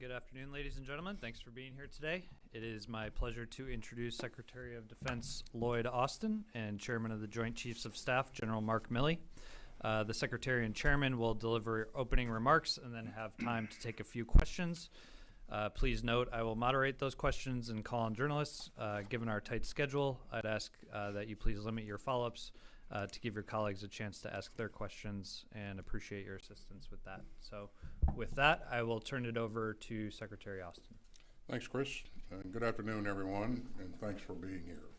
Good afternoon, ladies and gentlemen. Thanks for being here today. It is my pleasure to introduce Secretary of Defense Lloyd Austin and Chairman of the Joint Chiefs of Staff, General Mark Milley. The Secretary and Chairman will deliver opening remarks and then have time to take a few questions. Please note, I will moderate those questions and call on journalists. Given our tight schedule, I'd ask that you please limit your follow-ups to give your colleagues a chance to ask their questions, and appreciate your assistance with that. So with that, I will turn it over to Secretary Austin. Thanks, Chris. And good afternoon, everyone, and thanks for being here.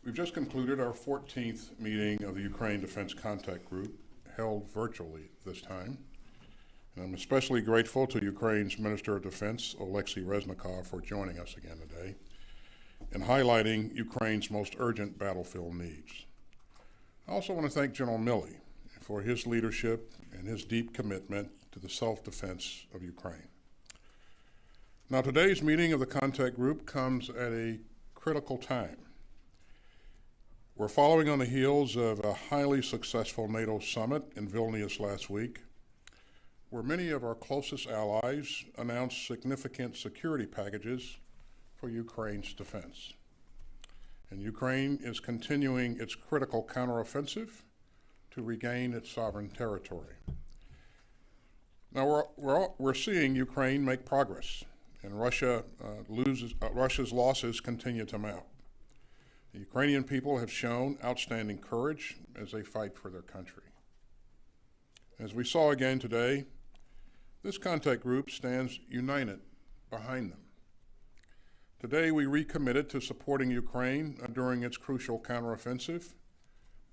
We've just concluded our 14th meeting of the Ukraine Defense Contact Group, held virtually this time. And I'm especially grateful to Ukraine's Minister of Defense, Oleksiy Reznikov, for joining us again today and highlighting Ukraine's most urgent battlefield needs. I also want to thank General Milley for his leadership and his deep commitment to the self-defense of Ukraine. Now, today's meeting of the contact group comes at a critical time. We're following on the heels of a highly successful NATO summit in Vilnius last week, where many of our closest allies announced significant security packages for Ukraine's defense. And Ukraine is continuing its critical counteroffensive to regain its sovereign territory. Now, we're seeing Ukraine make progress, and Russia's losses continue to mount. The Ukrainian people have shown outstanding courage as they fight for their country. As we saw again today, this contact group stands united behind them. Today, we recommitted to supporting Ukraine during its crucial counteroffensive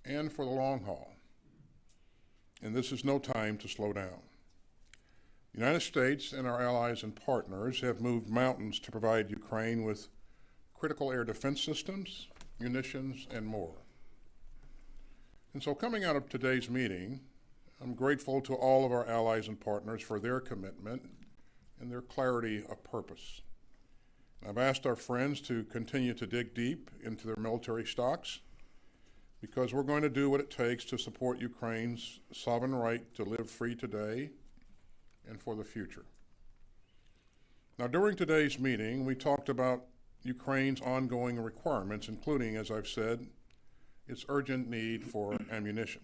and for the long haul. And this is no time to slow down. The United States and our allies and partners have moved mountains to provide Ukraine with critical air defense systems, munitions, and more. And so coming out of today's meeting, I'm grateful to all of our allies and partners for their commitment and their clarity of purpose. I've asked our friends to continue to dig deep into their military stocks, because we're going to do what it takes to support Ukraine's sovereign right to live free today and for the future. Now, during today's meeting, we talked about Ukraine's ongoing requirements, including, as I've said, its urgent need for ammunition.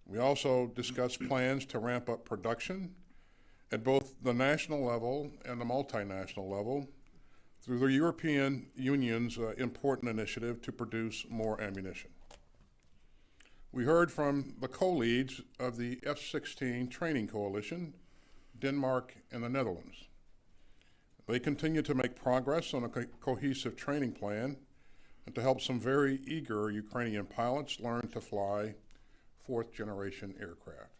We also discussed plans to ramp up production at both the national level and the multinational level through the European Union's important initiative to produce more ammunition. We heard from the co-leads of the F-16 training coalition, Denmark and the Netherlands. They continue to make progress on a cohesive training plan and to help some very eager Ukrainian pilots learn to fly fourth-generation aircraft.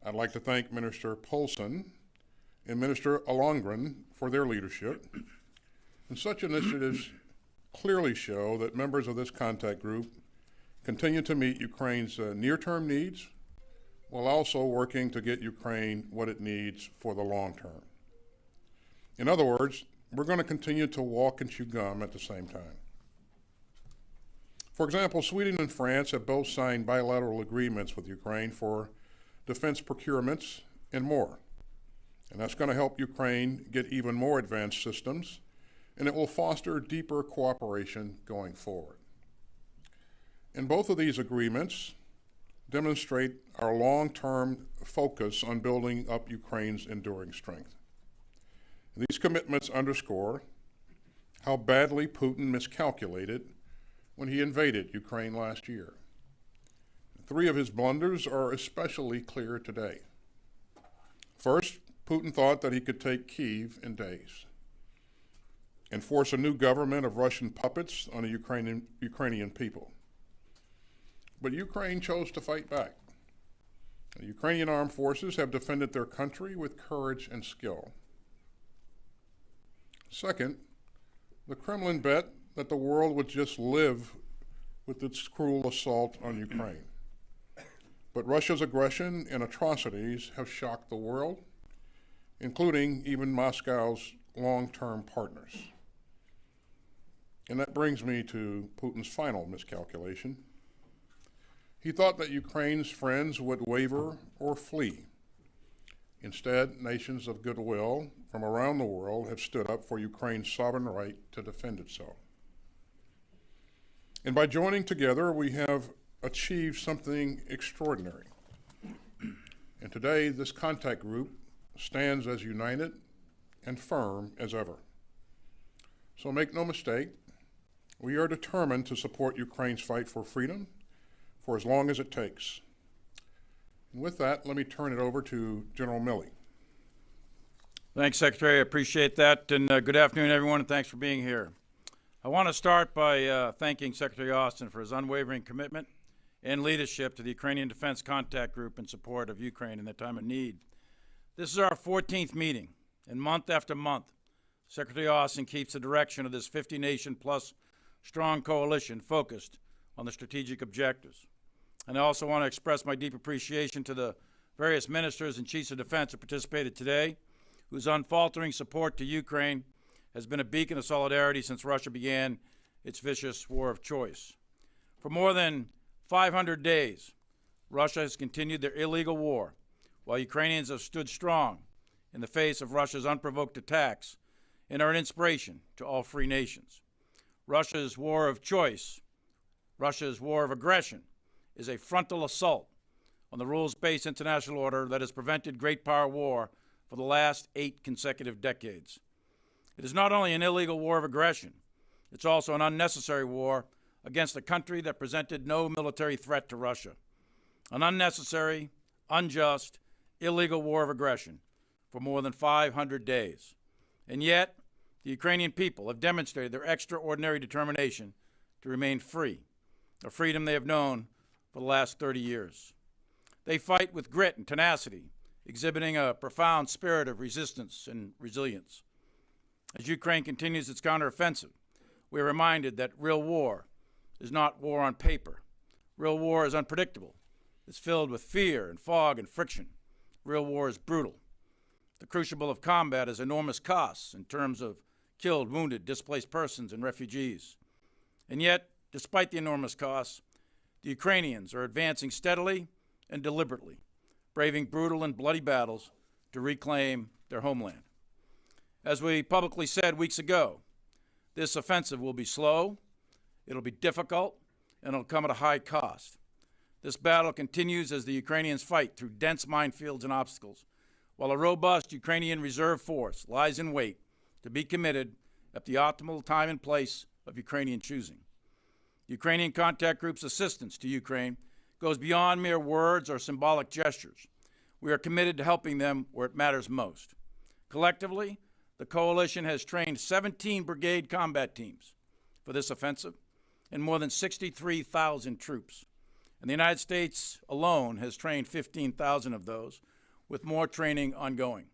I'd like to thank Minister Poulsen and Minister Alongren for their leadership. And such initiatives clearly show that members of this contact group continue to meet Ukraine's near-term needs while also working to get Ukraine what it needs for the long term. In other words, we're going to continue to walk and chew gum at the same time. For example, Sweden and France have both signed bilateral agreements with Ukraine for defense procurements and more. And that's going to help Ukraine get even more advanced systems, and it will foster deeper cooperation going forward. And both of these agreements demonstrate our long-term focus on building up Ukraine's enduring strength. And these commitments underscore how badly Putin miscalculated when he invaded Ukraine last year. 3 of his blunders are especially clear today. First, Putin thought that he could take Kyiv in days and force a new government of Russian puppets on the Ukrainian people. But Ukraine chose to fight back. The Ukrainian armed forces have defended their country with courage and skill. Second, the Kremlin bet that the world would just live with its cruel assault on Ukraine. But Russia's aggression and atrocities have shocked the world, including even Moscow's long-term partners. And that brings me to Putin's final miscalculation. He thought that Ukraine's friends would waver or flee, Instead, nations of goodwill from around the world have stood up for Ukraine's sovereign right to defend itself. And by joining together, we have achieved something extraordinary. And today, this contact group stands as united and firm as ever. So make no mistake, we are determined to support Ukraine's fight for freedom for as long as it takes. And with that, let me turn it over to General Milley. Thanks, Secretary. I appreciate that. And good afternoon, everyone, and thanks for being here. I want to start by thanking Secretary Austin for his unwavering commitment and leadership to the Ukrainian Defense Contact Group in support of Ukraine in their time of need. This is our 14th meeting, and month after month, Secretary Austin keeps the direction of this 50-nation-plus strong coalition focused on the strategic objectives. And I also want to express my deep appreciation to the various ministers and chiefs of defense who participated today, whose unfaltering support to Ukraine has been a beacon of solidarity since Russia began its vicious war of choice. For more than 500 days, Russia has continued their illegal war, while Ukrainians have stood strong in the face of Russia's unprovoked attacks and are an inspiration to all free nations. Russia's war of choice, Russia's war of aggression, is a frontal assault on the rules-based international order that has prevented great power war for the last 8 consecutive decades. It is not only an illegal war of aggression, it's also an unnecessary war against a country that presented no military threat to Russia. An unnecessary, unjust, illegal war of aggression for more than 500 days. And yet, the Ukrainian people have demonstrated their extraordinary determination to remain free, a freedom they have known for the last 30 years. They fight with grit and tenacity, exhibiting a profound spirit of resistance and resilience. As Ukraine continues its counteroffensive, we are reminded that real war is not war on paper. Real war is unpredictable. It's filled with fear and fog and friction. Real war is brutal. The crucible of combat has enormous costs in terms of killed, wounded, displaced persons, and refugees. And yet, despite the enormous costs, the Ukrainians are advancing steadily and deliberately, braving brutal and bloody battles to reclaim their homeland. As we publicly said weeks ago, this offensive will be slow, it'll be difficult, and it'll come at a high cost. This battle continues as the Ukrainians fight through dense minefields and obstacles, while a robust Ukrainian reserve force lies in wait to be committed at the optimal time and place of Ukrainian choosing. The Ukrainian Contact Group's assistance to Ukraine goes beyond mere words or symbolic gestures. We are committed to helping them where it matters most. Collectively, the coalition has trained 17 brigade combat teams for this offensive and more than 63,000 troops. And the United States alone has trained 15,000 of those, with more training ongoing.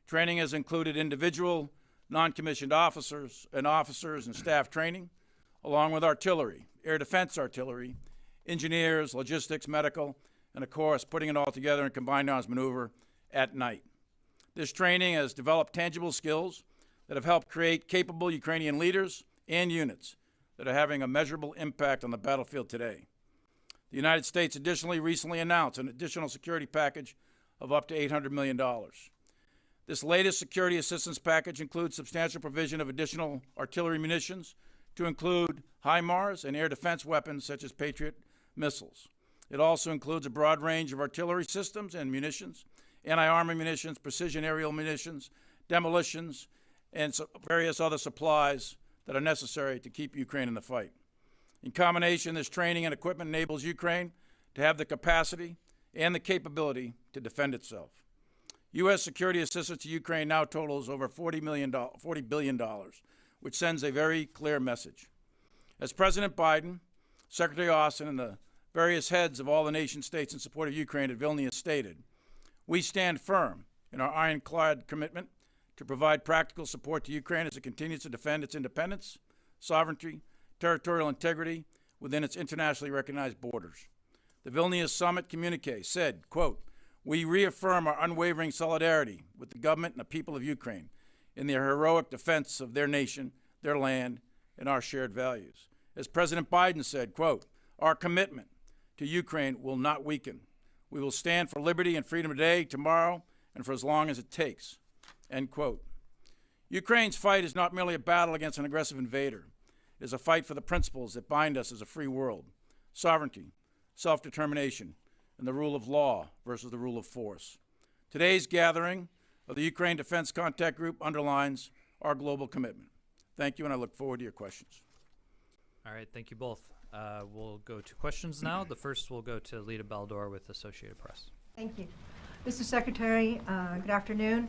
Training has included individual non-commissioned officers and staff training, along with artillery, air defense artillery, engineers, logistics, medical, and of course, putting it all together in combined arms maneuver at night. This training has developed tangible skills that have helped create capable Ukrainian leaders and units that are having a measurable impact on the battlefield today. The United States additionally recently announced an additional security package of up to $800 million. This latest security assistance package includes substantial provision of additional artillery munitions to include HIMARS and air defense weapons such as Patriot missiles. It also includes a broad range of artillery systems and munitions, anti-armor munitions, precision aerial munitions, demolitions, and various other supplies that are necessary to keep Ukraine in the fight. In combination, this training and equipment enables Ukraine to have the capacity and the capability to defend itself. U.S. security assistance to Ukraine now totals over $40 billion, which sends a very clear message. As President Biden, Secretary Austin, and the various heads of all the nation states in support of Ukraine at Vilnius stated, we stand firm in our ironclad commitment to provide practical support to Ukraine as it continues to defend its independence, sovereignty, territorial integrity within its internationally recognized borders. The Vilnius Summit communique said, quote, we reaffirm our unwavering solidarity with the government and the people of Ukraine in their heroic defense of their nation, their land, and our shared values. As President Biden said, quote, our commitment to Ukraine will not weaken. We will stand for liberty and freedom today, tomorrow, and for as long as it takes, end quote. Ukraine's fight is not merely a battle against an aggressive invader. It is a fight for the principles that bind us as a free world: sovereignty, self-determination, and the rule of law versus the rule of force. Today's gathering of the Ukraine Defense Contact Group underlines our global commitment. Thank you, and I look forward to your questions. All right, thank you both. We'll go to questions now. The first will go to Lita Baldor with Associated Press. Thank you. Mr. Secretary, good afternoon.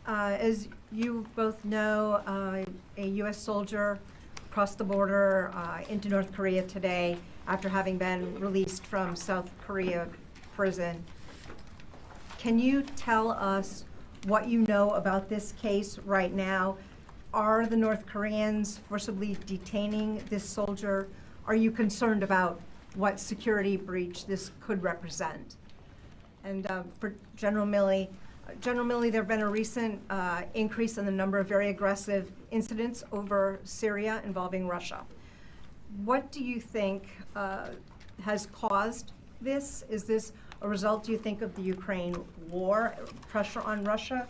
As you both know, a U.S. soldier crossed the border into North Korea today after having been released from South Korea prison. Can you tell us what you know about this case right now? Are the North Koreans forcibly detaining this soldier? Are you concerned about what security breach this could represent? And for General Milley, there have been a recent increase in the number of very aggressive incidents over Syria involving Russia. What do you think has caused this? Is this a result, do you think, of the Ukraine war, pressure on Russia?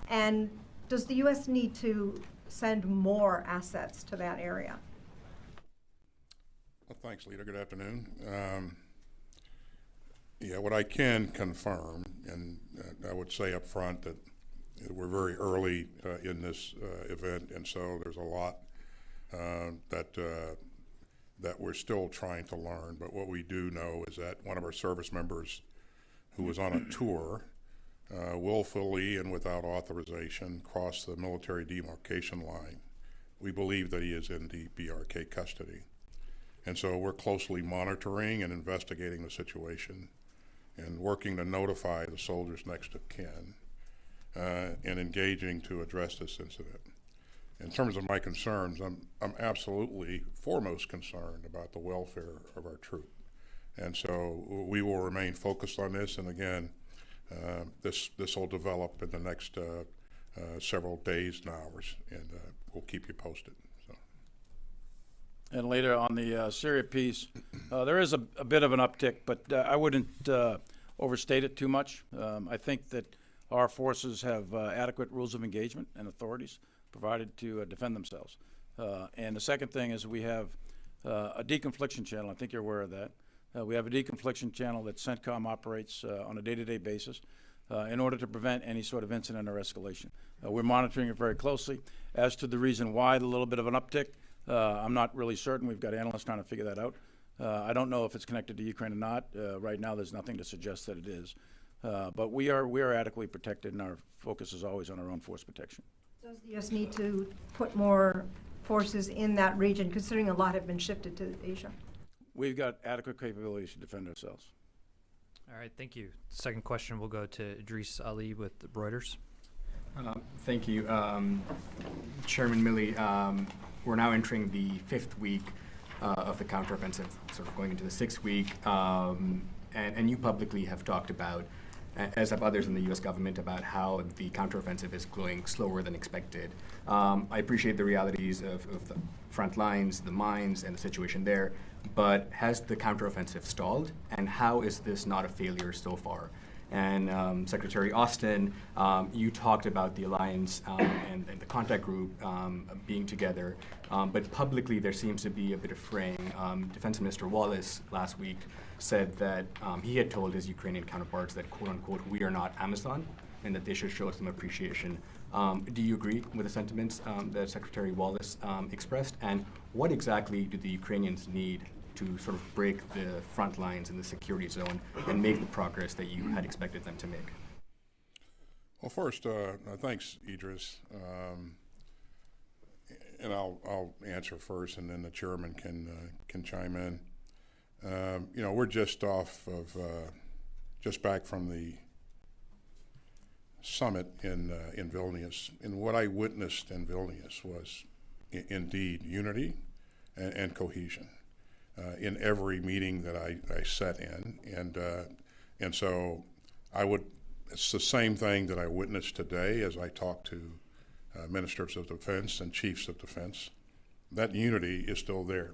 And does the U.S. need to send more assets to that area? Well, thanks, Lita. Good afternoon. Yeah, what I can confirm, and I would say up front that we're very early in this event, and so there's a lot that we're still trying to learn. But what we do know is that one of our service members who was on a tour willfully and without authorization crossed the military demarcation line. We believe that he is in the BRK custody. And so we're closely monitoring and investigating the situation and working to notify the soldiers next of kin and engaging to address this incident. In terms of my concerns, I'm absolutely foremost concerned about the welfare of our troop. And so we will remain focused on this, and again, this will develop in the next several days and hours, and we'll keep you posted. So. And later on the Syria piece, there is a bit of an uptick, but I wouldn't overstate it too much. I think that our forces have adequate rules of engagement and authorities provided to defend themselves. And the second thing is we have a deconfliction channel. I think you're aware of that. We have a deconfliction channel that CENTCOM operates on a day-to-day basis in order to prevent any sort of incident or escalation. We're monitoring it very closely. As to the reason why the little bit of an uptick, I'm not really certain. We've got analysts trying to figure that out. I don't know if it's connected to Ukraine or not. Right now, there's nothing to suggest that it is. But we are adequately protected, and our focus is always on our own force protection. Does the U.S. need to put more forces in that region, considering a lot have been shifted to Asia? We've got adequate capabilities to defend ourselves. All right, thank you. Second question will go to Idris Ali with Reuters. Thank you. Chairman Milley, we're now entering the 5th week of the counteroffensive, sort of going into the 6th week, and you publicly have talked about, as have others in the U.S. government, about how the counteroffensive is going slower than expected. I appreciate the realities of the front lines, the mines, and the situation there, but has the counteroffensive stalled, and how is this not a failure so far? And Secretary Austin, you talked about the alliance and the contact group being together, but publicly there seems to be a bit of fraying. Defense Minister Wallace last week said that he had told his Ukrainian counterparts that, quote unquote, we are not Amazon, and that they should show some appreciation. Do you agree with the sentiments that Secretary Wallace expressed? And what exactly do the Ukrainians need to sort of break the front lines in the security zone and make the progress that you had expected them to make? Well, first, thanks, Idris. And I'll answer first, and then the chairman can chime in. You know, we're just back from the summit in Vilnius, and what I witnessed in Vilnius was indeed unity and cohesion. In every meeting that I sat in, and so it's the same thing that I witnessed today as I talked to ministers of defense and chiefs of defense. That unity is still there.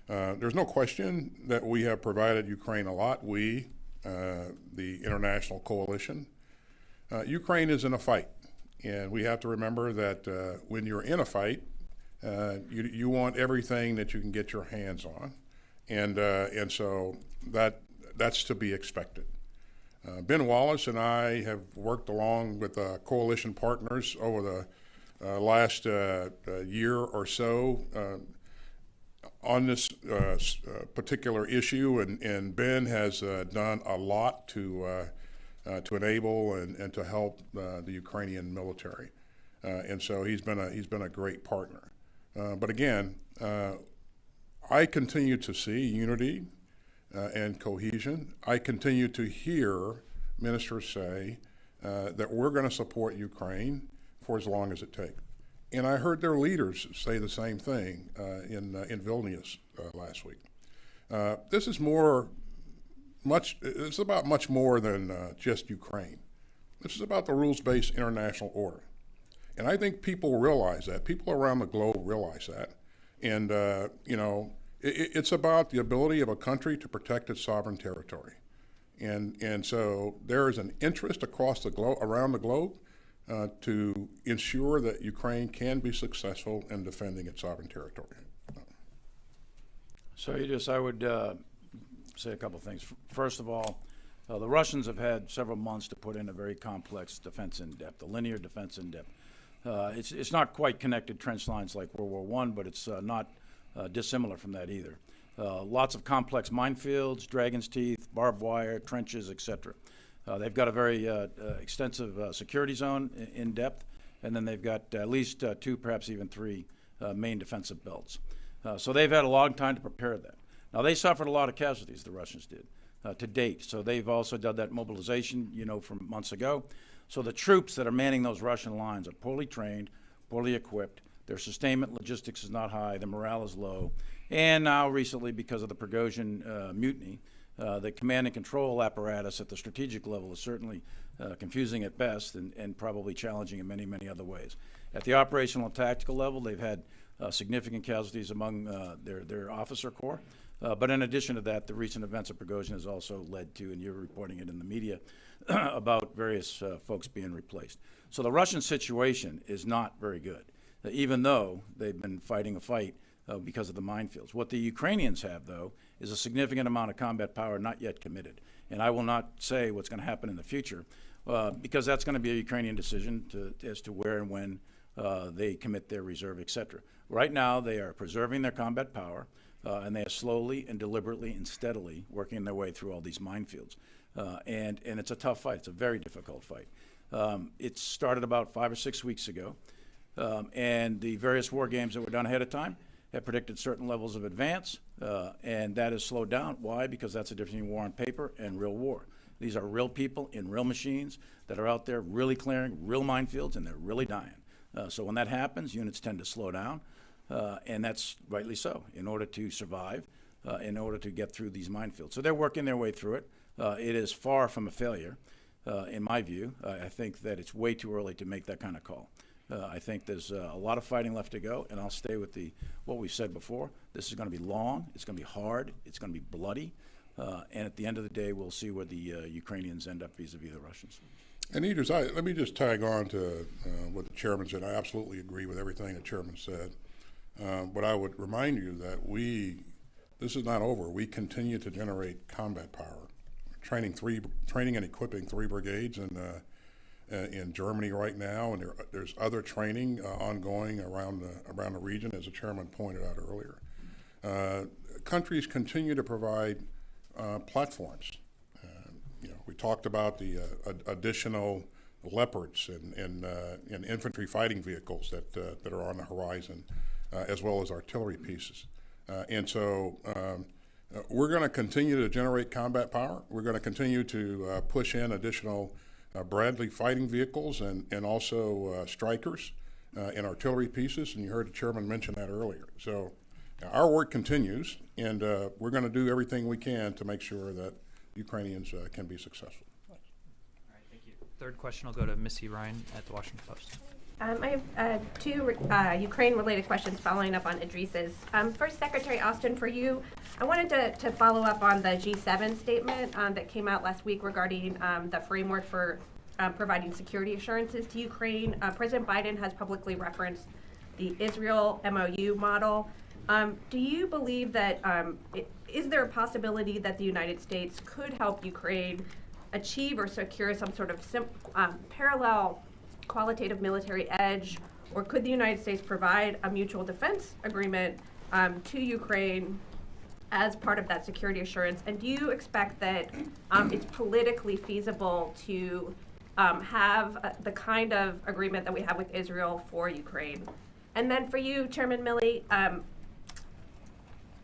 There's no question that we have provided Ukraine a lot. We, the international coalition, Ukraine is in a fight, and we have to remember that when you're in a fight, you want everything that you can get your hands on, and so that's to be expected. Ben Wallace and I have worked along with coalition partners over the last year or so on this particular issue, and Ben has done a lot to enable and to help the Ukrainian military, and so he's been a great partner. But again, I continue to see unity and cohesion. I continue to hear ministers say that we're going to support Ukraine for as long as it takes. And I heard their leaders say the same thing in Vilnius last week. This is it's about much more than just Ukraine. This is about the rules-based international order. And I think people realize that. People around the globe realize that. And, it's about the ability of a country to protect its sovereign territory. And so there is an interest across the globe, around the globe, to ensure that Ukraine can be successful in defending its sovereign territory. So I would say a couple things. First of all, the Russians have had several months to put in a very complex defense in depth, a linear defense in depth. It's not quite connected trench lines like World War I, but it's not dissimilar from that either. Lots of complex minefields, dragon's teeth, barbed wire, trenches, etc. They've got a very extensive security zone in depth, and then they've got at least 2, perhaps even 3 main defensive belts. So they've had a long time to prepare that. Now, they suffered a lot of casualties, the Russians did, to date. So they've also done that mobilization, from months ago. So the troops that are manning those Russian lines are poorly trained, poorly equipped. Their sustainment logistics is not high. The morale is low. And now recently, because of the Prigozhin mutiny, the command and control apparatus at the strategic level is certainly confusing at best and probably challenging in many, many other ways. At the operational and tactical level, they've had significant casualties among their officer corps. But in addition to that, the recent events of Prigozhin has also led to, and you're reporting it in the media, about various folks being replaced. So the Russian situation is not very good, even though they've been fighting a fight because of the minefields. What the Ukrainians have, though, is a significant amount of combat power not yet committed. And I will not say what's going to happen in the future, because that's going to be a Ukrainian decision as to where and when they commit their reserve, etc. Right now, they are preserving their combat power, and they are slowly and deliberately and steadily working their way through all these minefields. And it's a tough fight. It's a very difficult fight. It started about 5 or 6 weeks ago, and the various war games that were done ahead of time have predicted certain levels of advance, and that has slowed down. Why? Because that's the difference between war on paper and real war. These are real people in real machines that are out there really clearing real minefields, and they're really dying. So when that happens, units tend to slow down, and that's rightly so, in order to survive, in order to get through these minefields. So they're working their way through it. It is far from a failure, in my view. I think that it's way too early to make that kind of call. I think there's a lot of fighting left to go, and I'll stay with what we've said before. This is going to be long, it's going to be hard, it's going to be bloody, and at the end of the day, we'll see where the Ukrainians end up vis-a-vis the Russians. And Idris, let me just tag on to what the chairman said. I absolutely agree with everything the chairman said. But I would remind you that this is not over. We continue to generate combat power, training and equipping 3 brigades in Germany right now, and there's other training ongoing around the region, as the chairman pointed out earlier. Countries continue to provide platforms. We talked about the additional Leopards and infantry fighting vehicles that are on the horizon, as well as artillery pieces. And so we're going to continue to generate combat power. We're going to continue to push in additional Bradley fighting vehicles and also Strykers and artillery pieces, and you heard the chairman mention that earlier. So our work continues, and we're going to do everything we can to make sure that Ukrainians can be successful. All right, thank you. Third question will go to Missy Ryan at the Washington Post. I have 2 Ukraine-related questions following up on Idris's. First, Secretary Austin, for you, I wanted to follow up on the G7 statement that came out last week regarding the framework for providing security assurances to Ukraine. President Biden has publicly referenced the Israel MOU model. Do you believe that, is there a possibility that the United States could help Ukraine achieve or secure some sort of parallel qualitative military edge, or could the United States provide a mutual defense agreement to Ukraine as part of that security assurance? And do you expect that it's politically feasible to have the kind of agreement that we have with Israel for Ukraine? And then for you, Chairman Milley,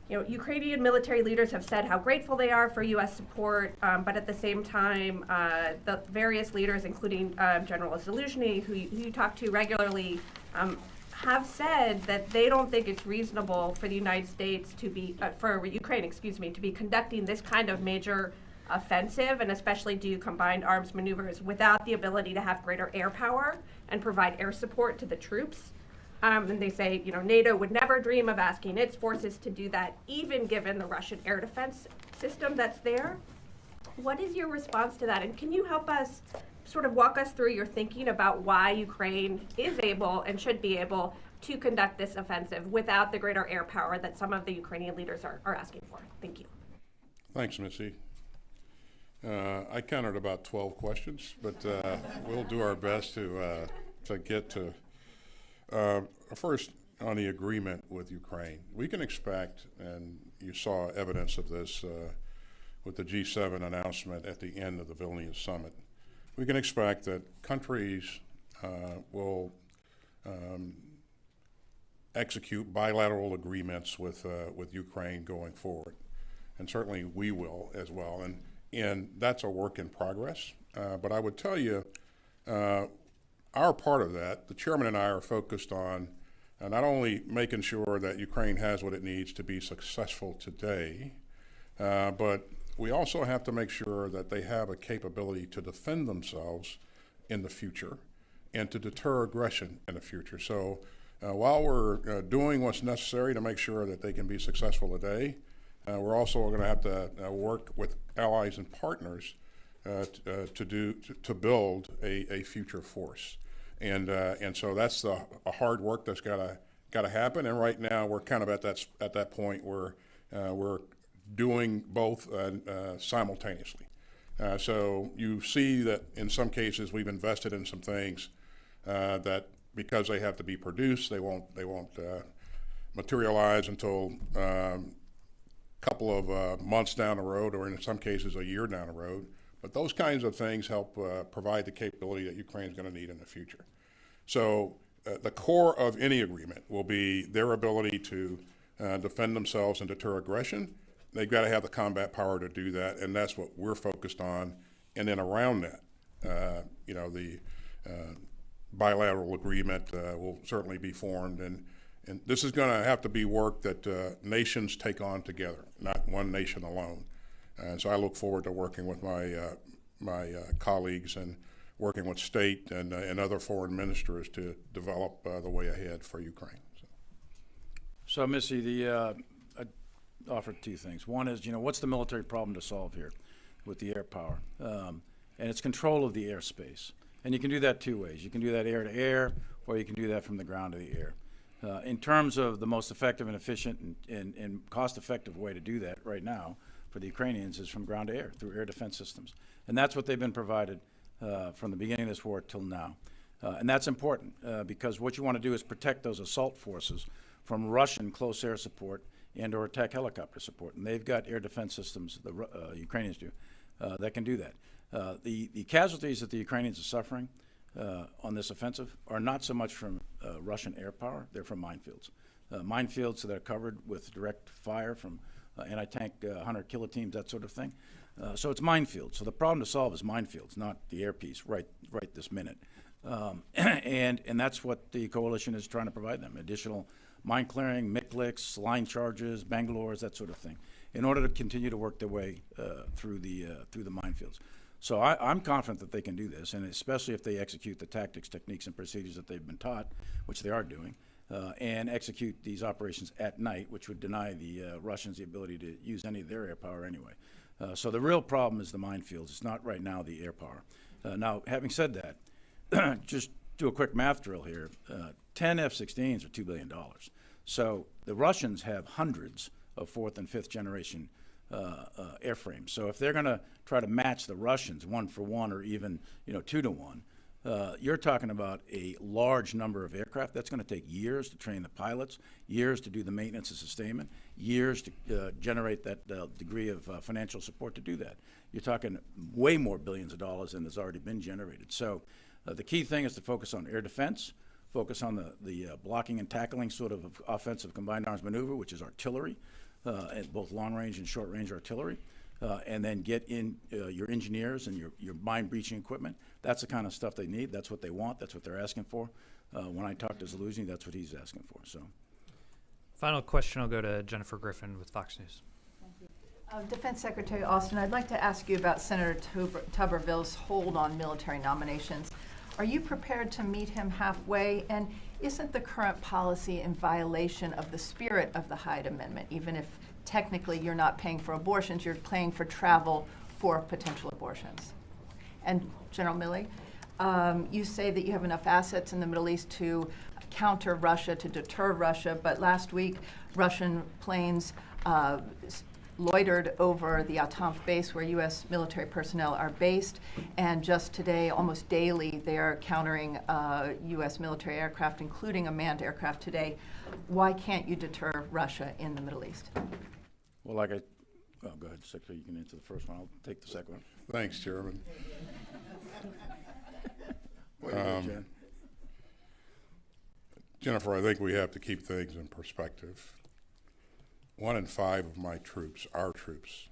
Ukrainian military leaders have said how grateful they are for U.S. support, but at the same time, the various leaders, including General Zaluzhny, who you talk to regularly, have said that they don't think it's reasonable for the United States to be, for Ukraine, to be conducting this kind of major offensive, and especially do combined arms maneuvers without the ability to have greater air power and provide air support to the troops. And they say, NATO would never dream of asking its forces to do that, even given the Russian air defense system that's there. What is your response to that? And can you help us sort of walk us through your thinking about why Ukraine is able and should be able to conduct this offensive without the greater air power that some of the Ukrainian leaders are asking for? Thank you. Thanks, Missy. I counted about 12 questions, but we'll do our best to get to. First, on the agreement with Ukraine, we can expect, and you saw evidence of this with the G7 announcement at the end of the Vilnius summit, we can expect that countries will execute bilateral agreements with Ukraine going forward, and certainly we will as well. And that's a work in progress. But I would tell you, our part of that, the chairman and I are focused on not only making sure that Ukraine has what it needs to be successful today, but we also have to make sure that they have a capability to defend themselves in the future and to deter aggression in the future. So while we're doing what's necessary to make sure that they can be successful today, we're also going to have to work with allies and partners to build a future force. And so that's a hard work that's got to happen. And right now we're kind of at that point where we're doing both simultaneously. So you see that in some cases we've invested in some things that because they have to be produced, they won't materialize until a couple of months down the road, or in some cases a year down the road. But those kinds of things help provide the capability that Ukraine is going to need in the future. So the core of any agreement will be their ability to defend themselves and deter aggression. They've got to have the combat power to do that, and that's what we're focused on. And then around that, the bilateral agreement will certainly be formed. And this is going to have to be work that nations take on together, not one nation alone. And so I look forward to working with my colleagues and working with state and other foreign ministers to develop the way ahead for Ukraine. So Missy, I offered two things. One is, what's the military problem to solve here with the air power? And it's control of the airspace. And you can do that two ways. You can do that air to air, or you can do that from the ground to the air. In terms of the most effective and efficient and cost-effective way to do that right now for the Ukrainians is from ground to air, through air defense systems. And that's what they've been provided from the beginning of this war till now. And that's important because what you want to do is protect those assault forces from Russian close air support and or attack helicopter support. And they've got air defense systems, the Ukrainians do, that can do that. The casualties that the Ukrainians are suffering on this offensive are not so much from Russian air power, they're from minefields. Minefields that are covered with direct fire from anti-tank hunter killer teams, that sort of thing. So it's minefields. So the problem to solve is minefields, not the air piece right this minute. And that's what the coalition is trying to provide them: additional mine clearing, MICLICs, line charges, Bangalores, that sort of thing, in order to continue to work their way through the minefields. So I'm confident that they can do this, and especially if they execute the tactics, techniques, and procedures that they've been taught, which they are doing, and execute these operations at night, which would deny the Russians the ability to use any of their air power anyway. So the real problem is the minefields. It's not right now the air power. Now, having said that, just do a quick math drill here. 10 F-16s are $2 billion. So the Russians have hundreds of fourth and fifth generation airframes. So if they're going to try to match the Russians 1 for 1 or even 2 to 1, you're talking about a large number of aircraft. That's going to take years to train the pilots, years to do the maintenance and sustainment, years to generate that degree of financial support to do that. You're talking way more billions of dollars than has already been generated. So the key thing is to focus on air defense, focus on the blocking and tackling sort of offensive combined arms maneuver, which is artillery, and both long-range and short-range artillery, and then get in your engineers and your mine-breaching equipment. That's the kind of stuff they need. That's what they want. That's what they're asking for. When I talk to Zaluzny, that's what he's asking for. So, Final question will go to Jennifer Griffin with Fox News. Defense Secretary Austin, I'd like to ask you about Senator Tuberville's hold on military nominations. Are you prepared to meet him halfway? And isn't the current policy in violation of the spirit of the Hyde Amendment, even if technically you're not paying for abortions, you're paying for travel for potential abortions? And General Milley, you say that you have enough assets in the Middle East to counter Russia, to deter Russia, but last week Russian planes loitered over the Atanf base where U.S. military personnel are based, and just today, almost daily, they are countering U.S. military aircraft, including a manned aircraft today. Why can't you deter Russia in the Middle East? well, go ahead, Secretary, you can answer the first one. I'll take the second one. Thanks, Chairman. What do you do, Jen? Jennifer, I think we have to keep things in perspective. 1 in 5 of my troops, our troops,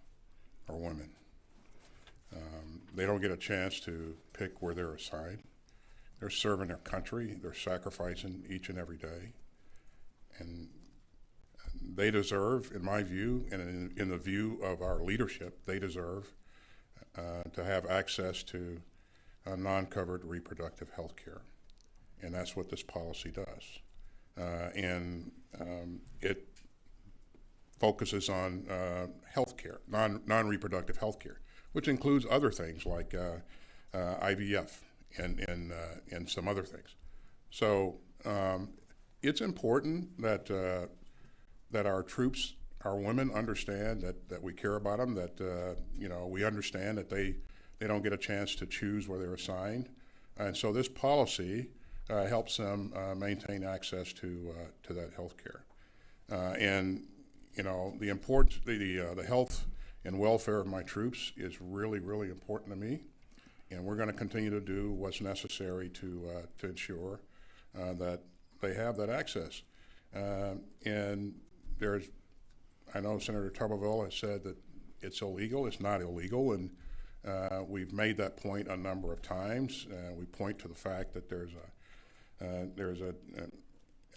are women. They don't get a chance to pick where they're assigned. They're serving their country. They're sacrificing each and every day. And they deserve, in my view, and in the view of our leadership, they deserve to have access to non-covered reproductive health care. And that's what this policy does. It focuses on health care, non-reproductive health care, which includes other things like IVF and some other things. So it's important that that our troops, our women, understand that we care about them, that we understand that they don't get a chance to choose where they're assigned, and so this policy helps them maintain access to that health care. The importance, the health and welfare of my troops is really, really important to me, and we're going to continue to do what's necessary to ensure that they have that access. And I know Senator Tuberville has said that it's illegal. It's not illegal, and we've made that point a number of times. We point to the fact that there's an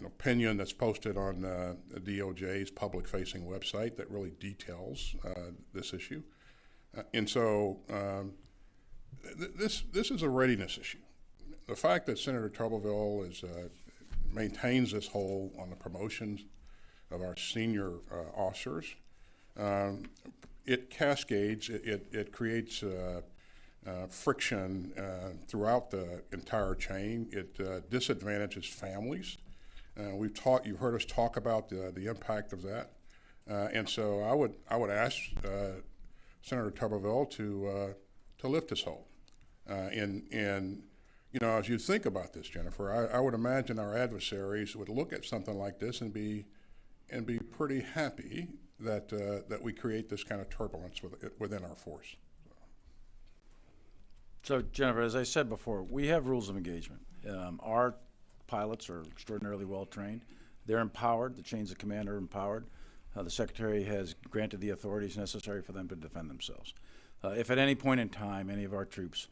opinion that's posted on the DOJ's public-facing website that really details this issue. And so this is a readiness issue. The fact that Senator Tuberville maintains this hold on the promotions of our senior officers, it cascades, it creates friction throughout the entire chain. It disadvantages families. You've heard us talk about the impact of that, and so I would ask Senator Tuberville to lift his hold. As you think about this, Jennifer, I would imagine our adversaries would look at something like this and be pretty happy that we create this kind of turbulence within our force. So, Jennifer, as I said before, we have rules of engagement. Our pilots are extraordinarily well trained. They're empowered. The chains of command are empowered. The Secretary has granted the authorities necessary for them to defend themselves. If at any point in time any of our troops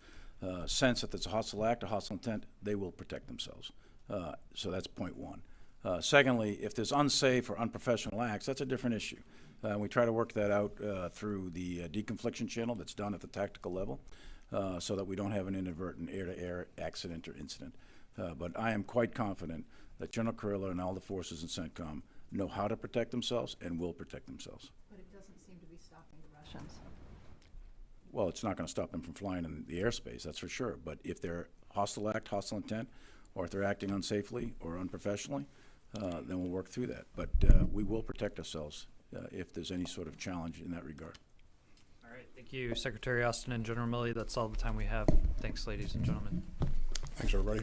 sense that there's a hostile act, a hostile intent, they will protect themselves. So that's point one. Secondly, if there's unsafe or unprofessional acts, that's a different issue. We try to work that out through the deconfliction channel that's done at the tactical level so that we don't have an inadvertent air-to-air accident or incident. But I am quite confident that General Kurilla and all the forces in CENTCOM know how to protect themselves and will protect themselves. But it doesn't seem to be stopping the Russians. well, it's not going to stop them from flying in the airspace, that's for sure. But if they're hostile act, hostile intent, or if they're acting unsafely or unprofessionally, then we'll work through that. But we will protect ourselves if there's any sort of challenge in that regard. All right, thank you, Secretary Austin and General Milley. That's all the time we have. Thanks, ladies and gentlemen. Thanks, everybody.